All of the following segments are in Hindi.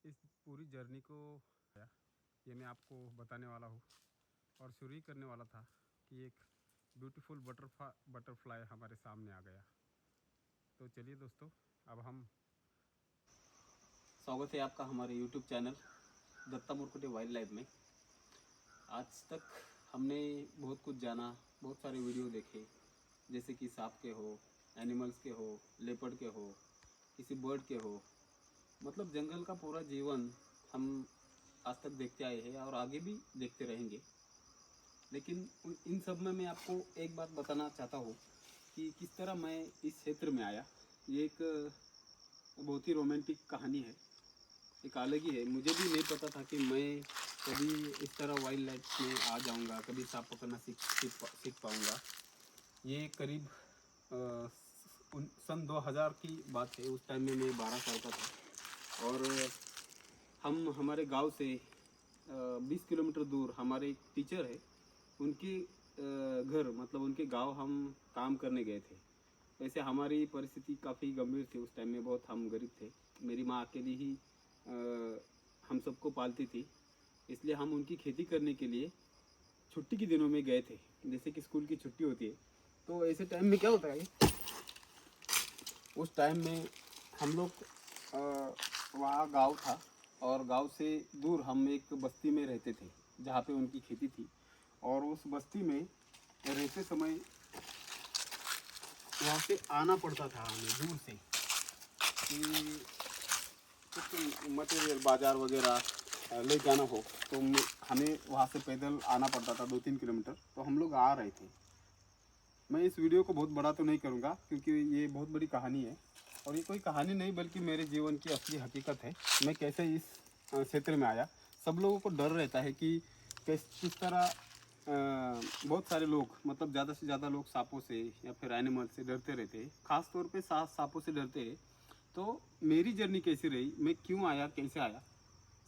इस पूरी जर्नी को ये मैं आपको बताने वाला हूँ और शुरू ही करने वाला था कि एक ब्यूटीफुल बटरफ्लाई हमारे सामने आ गया। तो चलिए दोस्तों, अब हम स्वागत है आपका हमारे YouTube channel Datta Murkute wildlife में। आज तक हमने बहुत कुछ जाना, बहुत सारे वीडियो देखे, जैसे कि सांप के हो, एनिमल्स के हो, लेपर्ड के हो, किसी बर्ड के हो, मतलब जंगल का पूरा जीवन हम आज तक देखते आए हैं और आगे भी देखते रहेंगे। लेकिन इन सब में मैं आपको एक बात बताना चाहता हूँ कि किस तरह मैं इस क्षेत्र में आया। ये एक बहुत ही रोमांटिक कहानी है, एक अलग ही है। मुझे भी नहीं पता था कि मैं कभी इस तरह वाइल्ड लाइफ में आ जाऊंगा, कभी सांप पकड़ना सीख पाऊंगा। ये करीब सन 2000 की बात है। उस टाइम में मैं 12 साल का था और हम हमारे गांव से 20 किलोमीटर दूर हमारे एक टीचर है, उनके घर मतलब उनके गांव हम काम करने गए थे। वैसे हमारी परिस्थिति काफ़ी गंभीर थी उस टाइम में, बहुत हम गरीब थे। मेरी माँ अकेली ही हम सबको पालती थी, इसलिए हम उनकी खेती करने के लिए छुट्टी के दिनों में गए थे। जैसे कि स्कूल की छुट्टी होती है, तो ऐसे टाइम में क्या होता है, उस टाइम में हम लोग वहाँ गांव था और गांव से दूर हम एक बस्ती में रहते थे जहाँ पे उनकी खेती थी। और उस बस्ती में रहते समय वहाँ से आना पड़ता था हमें दूर से कि कुछ मटेरियल बाज़ार वगैरह ले जाना हो, तो हमें वहाँ से पैदल आना पड़ता था 2-3 किलोमीटर। तो हम लोग आ रहे थे। मैं इस वीडियो को बहुत बड़ा तो नहीं करूँगा क्योंकि ये बहुत बड़ी कहानी है और ये कोई कहानी नहीं बल्कि मेरे जीवन की असली हकीकत है। मैं कैसे इस क्षेत्र में आया। सब लोगों को डर रहता है कि किस तरह बहुत सारे लोग, मतलब ज़्यादा से ज़्यादा लोग सांपों से या फिर एनिमल से डरते रहते हैं, ख़ास तौर पे सांपों से डरते हैं। तो मेरी जर्नी कैसी रही, मैं क्यों आया, कैसे आया।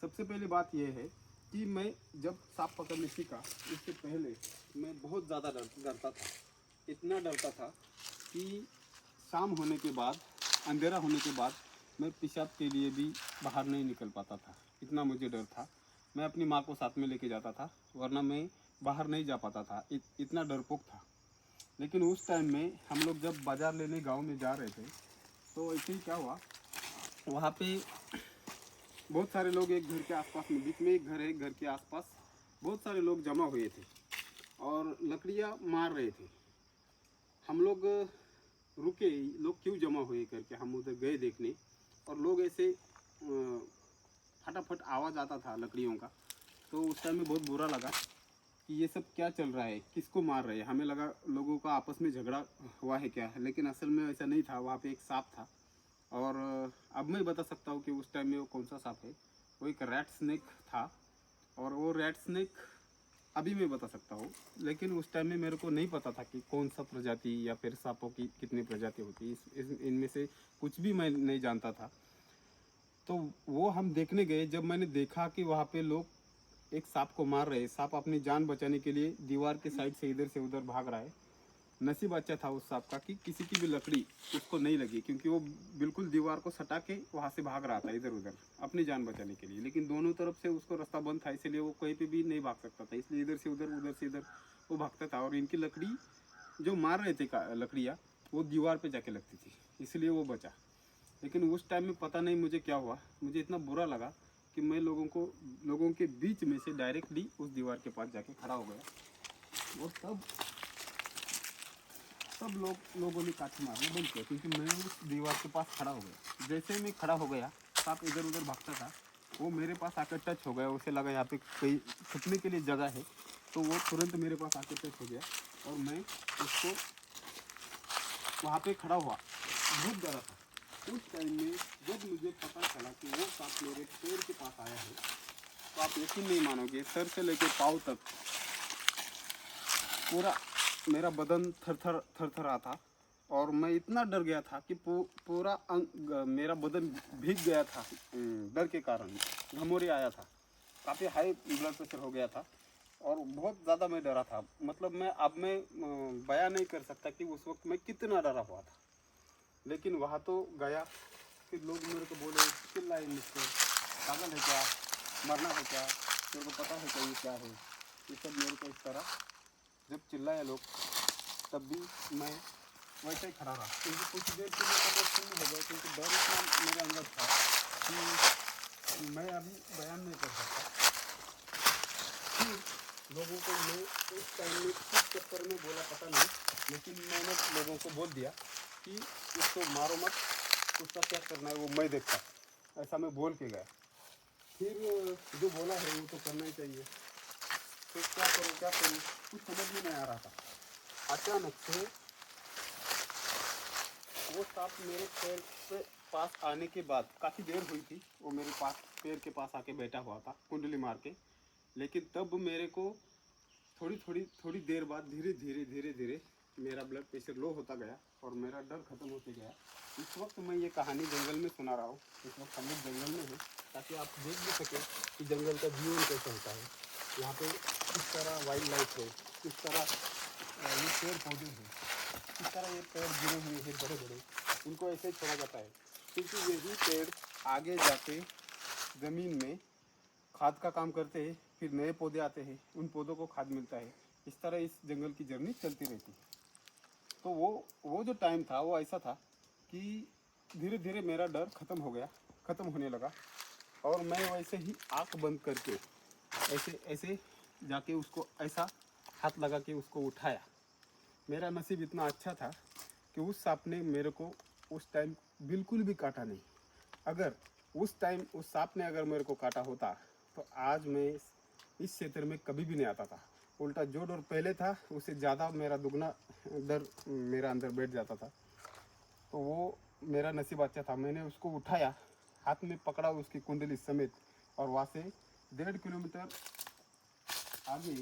सबसे पहले बात यह है कि मैं जब सांप पकड़ने सीखा उससे पहले मैं बहुत ज़्यादा डरता था। इतना डरता था कि शाम होने के बाद, अंधेरा होने के बाद मैं पेशाब के लिए भी बाहर नहीं निकल पाता था। इतना मुझे डर था। मैं अपनी माँ को साथ में लेके जाता था, वरना मैं बाहर नहीं जा पाता था। इतना डरपोक था। लेकिन उस टाइम में हम लोग जब बाज़ार लेने गांव में जा रहे थे, तो ऐसे ही क्या हुआ, वहाँ पे बहुत सारे लोग एक घर के आसपास में, बीच में एक घर है, घर के आसपास बहुत सारे लोग जमा हुए थे और लकड़ियाँ मार रहे थे। हम लोग रुके, लोग क्यों जमा हुए करके हम उधर गए देखने, और लोग ऐसे फटाफट आवाज़ आता था लकड़ियों का। तो उस टाइम में बहुत बुरा लगा कि ये सब क्या चल रहा है, किसको मार रहे हैं। हमें लगा लोगों का आपस में झगड़ा हुआ है क्या, लेकिन असल में ऐसा नहीं था। वहाँ पे एक सांप था और अब मैं बता सकता हूँ कि उस टाइम में वो कौन सा सांप है। वो एक रैट स्नेक था और वो रैट स्नेक अभी मैं बता सकता हूँ, लेकिन उस टाइम में मेरे को नहीं पता था कि कौन सा प्रजाति या फिर सांपों की कितनी प्रजाति होती है। इनमें से कुछ भी मैं नहीं जानता था। तो वो हम देखने गए। जब मैंने देखा कि वहाँ पे लोग एक सांप को मार रहे हैं, सांप अपनी जान बचाने के लिए दीवार के साइड से इधर से उधर भाग रहा है। नसीब अच्छा था उस सांप का कि किसी की भी लकड़ी उसको नहीं लगी, क्योंकि वो बिल्कुल दीवार को सटा के वहाँ से भाग रहा था इधर उधर अपनी जान बचाने के लिए। लेकिन दोनों तरफ से उसको रास्ता बंद था, इसलिए वो कहीं पे भी नहीं भाग सकता था। इसलिए इधर से उधर, उधर से इधर वो भागता था। और इनकी लकड़ी जो मार रहे थे लकड़ियाँ, वो दीवार पर जाके लगती थी, इसलिए वो बचा। लेकिन उस टाइम में पता नहीं मुझे क्या हुआ, मुझे इतना बुरा लगा कि मैं लोगों के बीच में से डायरेक्टली उस दीवार के पास जाके खड़ा हो गया। और सब लोगों ने काठी मारना बंद किया, क्योंकि मैं उस दीवार के पास खड़ा हो गया। जैसे मैं खड़ा हो गया, सांप इधर उधर भागता था, वो मेरे पास आकर टच हो गया। उसे लगा यहाँ पे कहीं छुपने के लिए जगह है, तो वो तुरंत मेरे पास आकर टच हो गया और मैं उसको वहाँ पे खड़ा हुआ। बहुत डरा था। उस टाइम में जब मुझे पता चला कि वो सांप मेरे पैर के पास आया है, तो आप यकीन नहीं मानोगे, सर से लेके पाँव तक पूरा मेरा बदन थर रहा था। और मैं इतना डर गया था कि पूरा मेरा बदन भीग गया था। डर के कारण घमौरी आया था, काफ़ी हाई ब्लड प्रेशर हो गया था और बहुत ज़्यादा मैं डरा था। मतलब मैं बयां नहीं कर सकता कि उस वक्त मैं कितना डरा हुआ था। लेकिन वहाँ तो गया, फिर लोग मेरे को बोले चिल्लाए मुझसे, पागल है क्या, मरना है क्या, तेरे को पता है क्या ये क्या है। ये सब मेरे को इस तरह जब चिल्लाए लोग, तब भी मैं वैसे ही खड़ा रहा, क्योंकि कुछ देर के लिए तबियत सुन्न हो गया, क्योंकि डर इतना मेरे अंदर था कि मैं अभी बयान नहीं कर सकता। फिर लोगों को मैं उस टाइम में किस चक्कर में बोला पता नहीं, लेकिन मैंने लोगों को बोल दिया कि उसको मारो मत, उसका क्या करना है वो मैं देखता, ऐसा मैं बोल के गया। फिर जो बोला है वो तो करना ही चाहिए, तो क्या करूँ कुछ समझ में नहीं आ रहा था। अचानक से वो सांप मेरे पैर के पास आने के बाद काफ़ी देर हुई थी, वो मेरे पास पैर के पास आके बैठा हुआ था कुंडली मार के। लेकिन तब मेरे को थोड़ी देर बाद धीरे धीरे मेरा ब्लड प्रेशर लो होता गया और मेरा डर खत्म होते गया। इस वक्त मैं ये कहानी जंगल में सुना रहा हूँ। इस वक्त हम लोग जंगल में हैं, ताकि आप देख भी सकें कि जंगल का जीवन कैसे होता है, यहाँ पे किस तरह वाइल्ड लाइफ है, किस तरह ये पेड़ पौधे हैं, किस तरह ये पेड़ गिरे हुए हैं बड़े बड़े, इनको ऐसे ही छोड़ा जाता है, क्योंकि यही पेड़ आगे जाके ज़मीन में खाद का काम करते हैं, फिर नए पौधे आते हैं, उन पौधों को खाद मिलता है। इस तरह इस जंगल की जर्नी चलती रहती है। तो वो जो टाइम था वो ऐसा था कि धीरे धीरे मेरा डर ख़त्म होने लगा, और मैं वैसे ही आँख बंद करके ऐसे जाके उसको ऐसा हाथ लगा के उसको उठाया। मेरा नसीब इतना अच्छा था कि उस सांप ने मेरे को उस टाइम बिल्कुल भी काटा नहीं। अगर उस टाइम उस सांप ने अगर मेरे को काटा होता तो आज मैं इस क्षेत्र में कभी भी नहीं आता था। उल्टा जो डर पहले था उससे ज़्यादा मेरा दुगना डर मेरा अंदर बैठ जाता था। तो वो मेरा नसीब अच्छा था, मैंने उसको उठाया, हाथ में पकड़ा उसकी कुंडली समेत, और वहाँ से 1.5 किलोमीटर आगे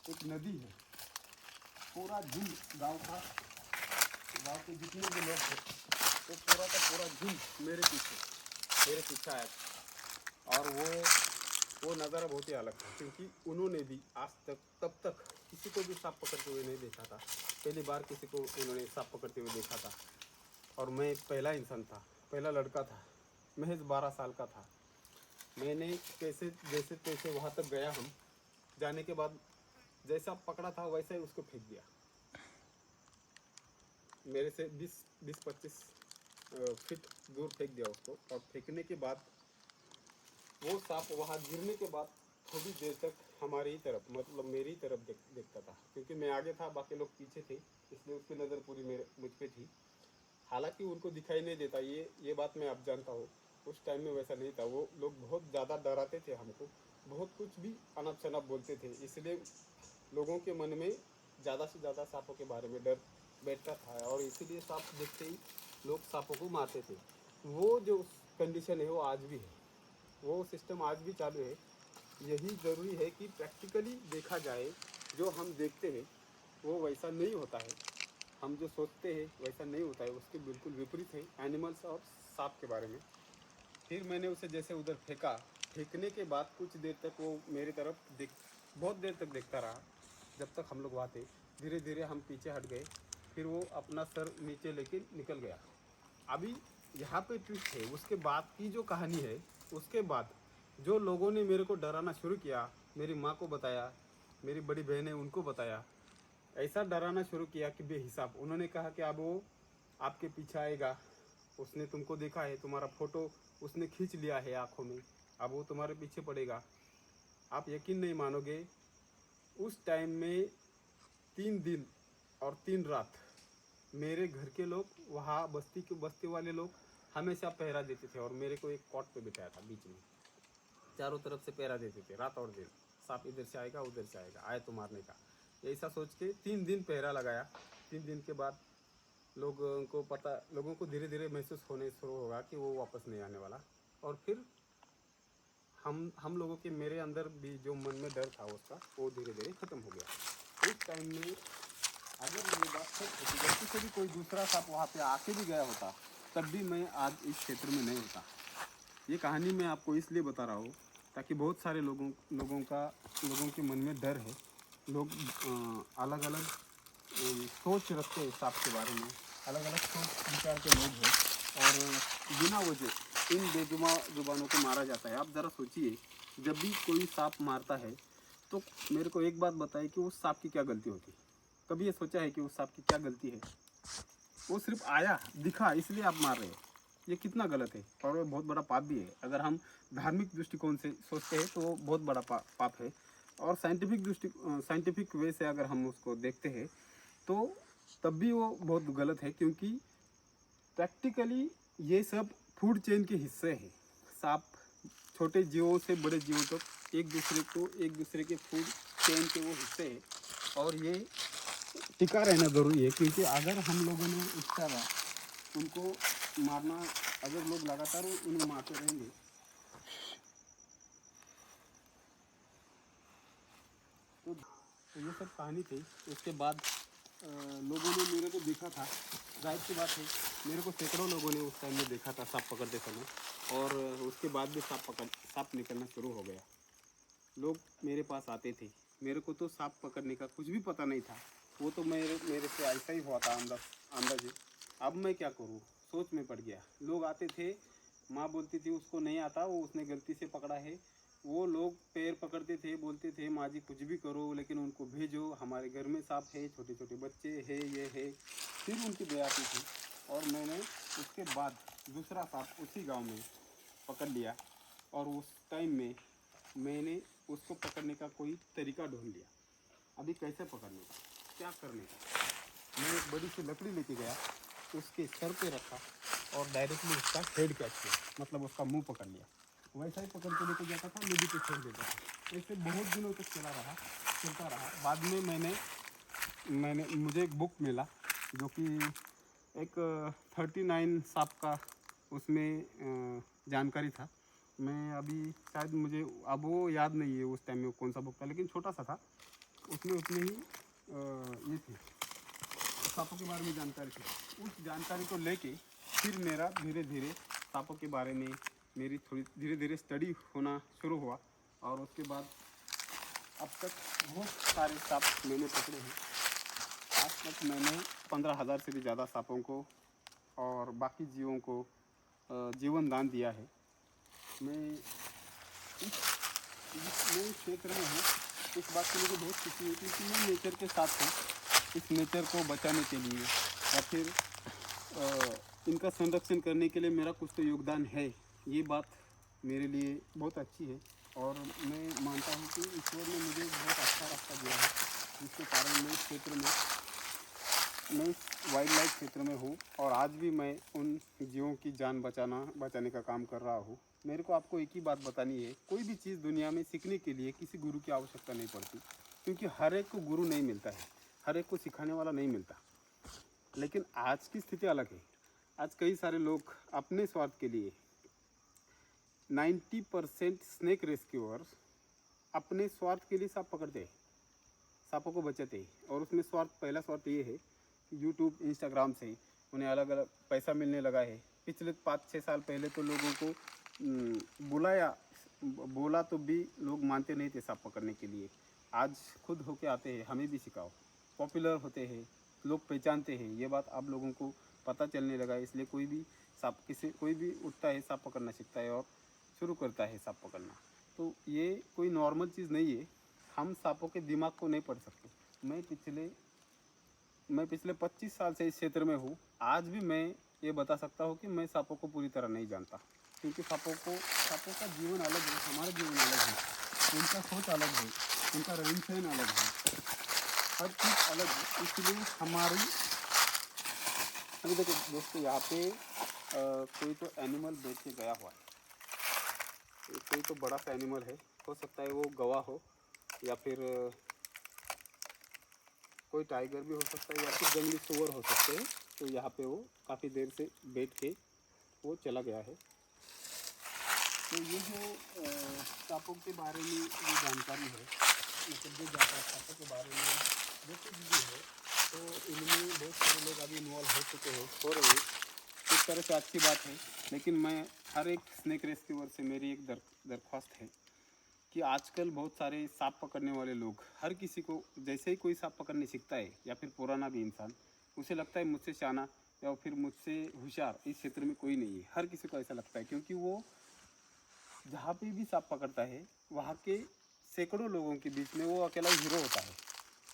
एक नदी है। पूरा झुंड गांव के जितने भी लोग थे वो पूरा का पूरा झुंड मेरे पीछे आया था। और वो नज़ारा बहुत ही अलग था, क्योंकि उन्होंने भी आज तक तब तक किसी को भी सांप पकड़ते हुए नहीं देखा था। पहली बार किसी को उन्होंने सांप पकड़ते हुए देखा था, और मैं पहला इंसान था, पहला लड़का था, महज 12 साल का था। मैंने कैसे जैसे तैसे वहाँ तक गया। हम जाने के बाद जैसा पकड़ा था वैसा ही उसको फेंक दिया। मेरे से 20-25 फीट दूर फेंक दिया उसको, और फेंकने के बाद वो सांप वहाँ गिरने के बाद थोड़ी देर तक हमारी ही तरफ, मतलब मेरी ही तरफ देखता था, क्योंकि मैं आगे था, बाकी लोग पीछे थे, इसलिए उसकी नज़र पूरी मुझ पे थी। हालांकि उनको दिखाई नहीं देता, ये बात मैं अब जानता हूँ। उस टाइम में वैसा नहीं था। वो लोग बहुत ज़्यादा डराते थे हमको, बहुत कुछ भी अनप शनप बोलते थे, इसलिए लोगों के मन में ज़्यादा से ज़्यादा सांपों के बारे में डर बैठता था, और इसीलिए सांप देखते ही लोग सांपों को मारते थे। वो जो कंडीशन है वो आज भी है, वो सिस्टम आज भी चालू है। यही ज़रूरी है कि प्रैक्टिकली देखा जाए, जो हम देखते हैं वो वैसा नहीं होता है, हम जो सोचते हैं वैसा नहीं होता है, उसके बिल्कुल विपरीत है एनिमल्स और सांप के बारे में। फिर मैंने उसे जैसे उधर फेंकने के बाद कुछ देर तक वो मेरी तरफ बहुत देर तक देखता रहा, जब तक हम लोग वहाँ थे। धीरे धीरे हम पीछे हट गए, फिर वो अपना सर नीचे लेके निकल गया। अभी यहाँ पे ट्विस्ट है, उसके बाद की जो कहानी है, उसके बाद जो लोगों ने मेरे को डराना शुरू किया, मेरी माँ को बताया, मेरी बड़ी बहन है उनको बताया, ऐसा डराना शुरू किया कि बेहिसाब। उन्होंने कहा कि अब वो आपके पीछे आएगा, उसने तुमको देखा है, तुम्हारा फ़ोटो उसने खींच लिया है आँखों में, अब वो तुम्हारे पीछे पड़ेगा। आप यकीन नहीं मानोगे, उस टाइम में 3 दिन और 3 रात मेरे घर के लोग, वहाँ बस्ती वाले लोग हमेशा पहरा देते थे, और मेरे को एक कॉट पे बिठाया था बीच में, चारों तरफ से पहरा देते थे रात और दिन। सांप इधर से आएगा उधर से आएगा, आए तो मारने का, ऐसा सोच के 3 दिन पहरा लगाया। 3 दिन के बाद लोगों को धीरे धीरे महसूस होने शुरू होगा कि वो वापस नहीं आने वाला, और फिर हम लोगों के, मेरे अंदर भी जो मन में डर था उसका, वो धीरे धीरे ख़त्म हो गया। उस टाइम में अगर ये बात सच होती, गलती से भी कोई दूसरा सांप वहाँ पे आके भी गया होता, तब भी मैं आज इस क्षेत्र में नहीं होता। ये कहानी मैं आपको इसलिए बता रहा हूँ ताकि बहुत सारे लोगों के मन में डर है। लोग अलग अलग सोच रखते हैं सांप के बारे में, अलग अलग सोच विचार के लोग हैं, और बिना वजह इन जुबानों को मारा जाता है। आप ज़रा सोचिए, जब भी कोई सांप मारता है तो मेरे को एक बात बताइए कि उस सांप की क्या गलती होती है? कभी ये सोचा है कि उस सांप की क्या गलती है? वो सिर्फ आया, दिखा, इसलिए आप मार रहे हो। ये कितना गलत है और वो बहुत बड़ा पाप भी है। अगर हम धार्मिक दृष्टिकोण से सोचते हैं तो वो बहुत बड़ा पाप है। और साइंटिफिक वे से अगर हम उसको देखते हैं तो तब भी वो बहुत गलत है, क्योंकि प्रैक्टिकली ये सब फूड चेन के हिस्से हैं। सांप छोटे जीवों से बड़े जीवों तक एक दूसरे के फूड चेन के वो हिस्से हैं और ये टिका रहना ज़रूरी है, क्योंकि अगर हम लोगों ने इस तरह उनको मारना, अगर लोग लगातार उन्हें मारते रहेंगे तो ये सब कहानी थी। उसके बाद लोगों ने मेरे को देखा था, जाहिर सी बात है मेरे को सैकड़ों लोगों ने उस टाइम में देखा था सांप पकड़ते समय, और उसके बाद भी सांप निकलना शुरू हो गया। लोग मेरे पास आते थे, मेरे को तो सांप पकड़ने का कुछ भी पता नहीं था। वो तो मेरे से ऐसा ही हुआ था अंदाजे। अब मैं क्या करूँ, सोच में पड़ गया। लोग आते थे, माँ बोलती थी उसको नहीं आता, वो उसने गलती से पकड़ा है। वो लोग पैर पकड़ते थे, बोलते थे माँ जी कुछ भी करो लेकिन उनको भेजो, हमारे घर में सांप है, छोटे छोटे बच्चे है, ये है। फिर उनकी दया आती थी और मैंने उसके बाद दूसरा सांप उसी गांव में पकड़ लिया। और उस टाइम में मैंने उसको पकड़ने का कोई तरीका ढूंढ लिया। अभी कैसे पकड़ने का, क्या करने का, मैं एक बड़ी सी लकड़ी लेके गया, उसके सर पे रखा और डायरेक्टली उसका हेड कैच किया, मतलब उसका मुंह पकड़ लिया। वैसा ही पकड़ के लेके जाता था, नदी पे छोड़ देता था। ऐसे बहुत दिनों तक चलता रहा। बाद में मैंने मुझे एक बुक मिला जो कि एक 39 सांप का उसमें जानकारी था। मैं अभी शायद मुझे अब वो याद नहीं है उस टाइम में कौन सा बुक था, लेकिन छोटा सा था। उसमें उतने ही ये थी, सांपों के बारे में जानकारी थी। उस जानकारी को लेके फिर मेरा धीरे धीरे सांपों के बारे में मेरी थोड़ी धीरे धीरे स्टडी होना शुरू हुआ। और उसके बाद अब तक बहुत सारे सांप मैंने पकड़े हैं। आज तक मैंने 15,000 से भी ज़्यादा सांपों को और बाकी जीवों को जीवन दान दिया है। मैं नए क्षेत्र में हूँ, इस बात की मुझे बहुत खुशी है, क्योंकि मैं नेचर के साथ हूँ। इस नेचर को बचाने के लिए या फिर इनका संरक्षण करने के लिए मेरा कुछ तो योगदान है। ये बात मेरे लिए बहुत अच्छी है और मैं मानता हूँ कि ईश्वर ने मुझे बहुत अच्छा रास्ता दिया है, जिसके कारण मैं इस क्षेत्र में, मैं इस वाइल्ड लाइफ क्षेत्र में हूँ और आज भी मैं उन जीवों की जान बचाने का काम कर रहा हूँ। मेरे को आपको एक ही बात बतानी है, कोई भी चीज़ दुनिया में सीखने के लिए किसी गुरु की आवश्यकता नहीं पड़ती, क्योंकि हर एक को गुरु नहीं मिलता है, हर एक को सिखाने वाला नहीं मिलता। लेकिन आज की स्थिति अलग है। आज कई सारे लोग अपने स्वार्थ के लिए 90% स्नेक रेस्क्यूअर्स अपने स्वार्थ के लिए सांप पकड़ते हैं, सांपों को बचाते हैं। और उसमें पहला स्वार्थ ये है कि यूट्यूब इंस्टाग्राम से उन्हें अलग अलग पैसा मिलने लगा है। पिछले 5-6 साल पहले तो लोगों को बोला तो भी लोग मानते नहीं थे सांप पकड़ने के लिए। आज खुद होके आते हैं, हमें भी सिखाओ। पॉपुलर होते हैं, लोग पहचानते हैं, ये बात आप लोगों को पता चलने लगा है। इसलिए कोई भी उठता है, सांप पकड़ना सीखता है और शुरू करता है सांप पकड़ना। तो ये कोई नॉर्मल चीज़ नहीं है। हम सांपों के दिमाग को नहीं पढ़ सकते। मैं पिछले 25 साल से इस क्षेत्र में हूँ। आज भी मैं ये बता सकता हूँ कि मैं सांपों को पूरी तरह नहीं जानता, क्योंकि सांपों का जीवन अलग है, हमारा जीवन अलग है, उनका सोच अलग है, उनका रहन सहन अलग है, हर चीज़ अलग है। इसलिए हमारी अभी देखो दोस्तों, यहाँ पे कोई तो एनिमल बैठ के गया हुआ है। कोई तो बड़ा सा एनिमल है, हो सकता है वो गवा हो या फिर कोई टाइगर भी हो सकता है या फिर जंगली सुअर हो सकते हैं। तो यहाँ पे वो काफ़ी देर से बैठ के वो चला गया है। तो ये जो सांपों के बारे में जो जानकारी है, मतलब जो सांपों के बारे में जो कुछ भी है, तो इनमें बहुत सारे लोग अभी इन्वॉल्व हो चुके हैं, हो रहे हैं। इस तरह से अच्छी बात है। लेकिन मैं हर एक स्नेक रेस्क्यूअर से मेरी एक दरख्वास्त है कि आजकल बहुत सारे सांप पकड़ने वाले लोग, हर किसी को जैसे ही कोई सांप पकड़ने सीखता है या फिर पुराना भी इंसान, उसे लगता है मुझसे शाना या फिर मुझसे होशियार इस क्षेत्र में कोई नहीं है। हर किसी को ऐसा लगता है, क्योंकि वो जहाँ पे भी सांप पकड़ता है वहाँ के सैकड़ों लोगों के बीच में वो अकेला हीरो होता है।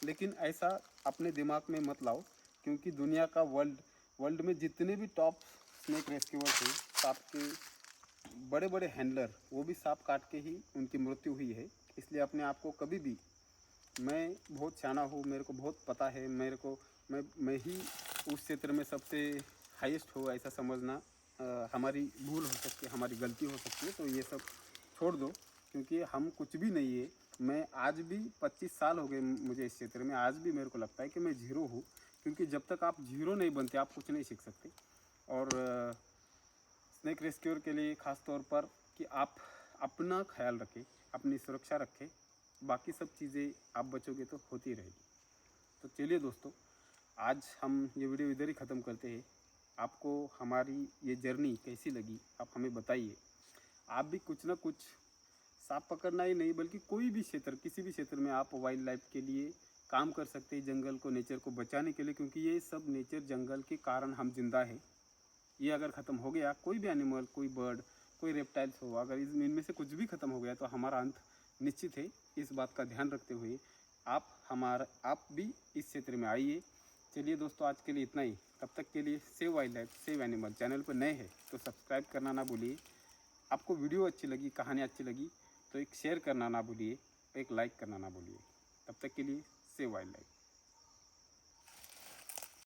लेकिन ऐसा अपने दिमाग में मत लाओ, क्योंकि दुनिया का वर्ल्ड में जितने भी टॉप स्नेक रेस्क्यूअर्स हैं, सांप के बड़े बड़े हैंडलर, वो भी सांप काट के ही उनकी मृत्यु हुई है। इसलिए अपने आप को कभी भी, मैं बहुत सियाना हूँ, मेरे को बहुत पता है, मैं ही उस क्षेत्र में सबसे हाईएस्ट हो ऐसा समझना हमारी भूल हो सकती है, हमारी गलती हो सकती है। तो ये सब छोड़ दो, क्योंकि हम कुछ भी नहीं है। मैं आज भी 25 साल हो गए मुझे इस क्षेत्र में, आज भी मेरे को लगता है कि मैं जीरो हूँ, क्योंकि जब तक आप जीरो नहीं बनते आप कुछ नहीं सीख सकते। और स्नेक रेस्क्यूअर के लिए ख़ास तौर पर कि आप अपना ख्याल रखें, अपनी सुरक्षा रखें, बाकी सब चीज़ें आप बचोगे तो होती रहेगी। तो चलिए दोस्तों, आज हम ये वीडियो इधर ही ख़त्म करते हैं। आपको हमारी ये जर्नी कैसी लगी आप हमें बताइए। आप भी कुछ ना कुछ सांप पकड़ना ही नहीं बल्कि कोई भी क्षेत्र, किसी भी क्षेत्र में आप वाइल्ड लाइफ के लिए काम कर सकते हैं, जंगल को, नेचर को बचाने के लिए, क्योंकि ये सब नेचर, जंगल के कारण हम जिंदा हैं। ये अगर ख़त्म हो गया, कोई भी एनिमल, कोई बर्ड, कोई रेप्टाइल्स हो, अगर इनमें से कुछ भी ख़त्म हो गया तो हमारा अंत निश्चित है। इस बात का ध्यान रखते हुए आप भी इस क्षेत्र में आइए। चलिए दोस्तों, आज के लिए इतना ही। तब तक के लिए save wild life, save animal. Channel पर नए हैं तो सब्सक्राइब करना ना भूलिए। आपको वीडियो अच्छी लगी, कहानी अच्छी लगी तो एक शेयर करना ना भूलिए, एक लाइक करना ना भूलिए। तब तक के लिए सेव वाइल्ड लाइफ।